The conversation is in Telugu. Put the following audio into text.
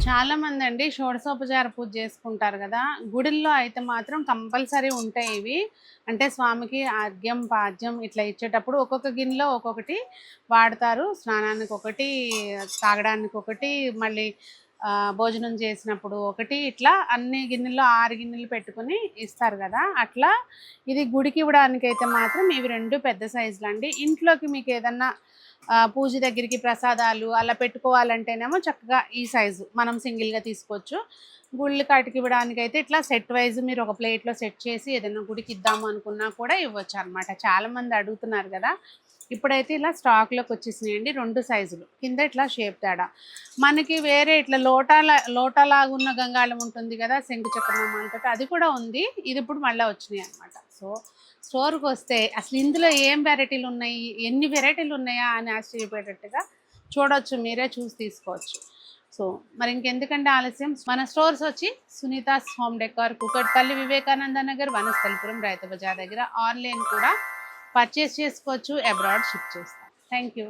చాలా మంది అండి షోడశోపచార పూజ చేసుకుంటారు కదా. గుడిల్లో అయితే మాత్రం కంపల్సరీ ఉంటాయి ఇవి. అంటే స్వామికి అర్ఘ్యం పాద్యం ఇట్లా ఇచ్చేటప్పుడు ఒక్కొక్క గిన్నెలో ఒక్కొక్కటి వాడతారు. స్నానానికి ఒకటి, తాగడానికి ఒకటి, మళ్ళీ భోజనం చేసినప్పుడు ఒకటి, ఇట్లా అన్ని గిన్నెల్లో 6 గిన్నెలు పెట్టుకుని ఇస్తారు కదా. అట్లా ఇది గుడికి ఇవ్వడానికి అయితే మాత్రం ఇవి 2 పెద్ద సైజులు అండి. ఇంట్లోకి మీకు ఏదన్నా పూజ దగ్గరికి ప్రసాదాలు అలా పెట్టుకోవాలంటేనేమో చక్కగా ఈ సైజు మనం సింగిల్గా తీసుకోవచ్చు. గుళ్ళు కాటికి ఇవ్వడానికి అయితే ఇట్లా సెట్ వైజ్ మీరు ఒక ప్లేట్లో సెట్ చేసి ఏదైనా గుడికి ఇద్దాము అనుకున్నా కూడా ఇవ్వచ్చు అనమాట. చాలామంది అడుగుతున్నారు కదా. ఇప్పుడైతే ఇలా స్టాక్లోకి వచ్చేసినాయండి 2 సైజులు. కింద ఇట్లా షేప్ తేడా. మనకి వేరే ఇట్లా లోటాలాగా ఉన్న గంగాళం ఉంటుంది కదా, శంకు చక్రనామాలతో, అది కూడా ఉంది. ఇది ఇప్పుడు మళ్ళీ వచ్చినాయి అనమాట. సో స్టోర్కి వస్తే అసలు ఇందులో ఏం వెరైటీలు ఉన్నాయి, ఎన్ని వెరైటీలు ఉన్నాయా అని ఆశ్చర్యపోయేటట్టుగా చూడవచ్చు. మీరే చూసి తీసుకోవచ్చు. సో మరి ఇంకెందుకంటే ఆలస్యం, మన స్టోర్స్ వచ్చి సునీతాస్ హోమ్ డెకార్, కూకట్పల్లి, వివేకానంద నగర్, వనస్థలిపురం, రైతు బజార్ దగ్గర. ఆన్లైన్ కూడా పర్చేస్ చేసుకోవచ్చు, అబ్రాడ్ షిప్ చేస్తాం. Thank you.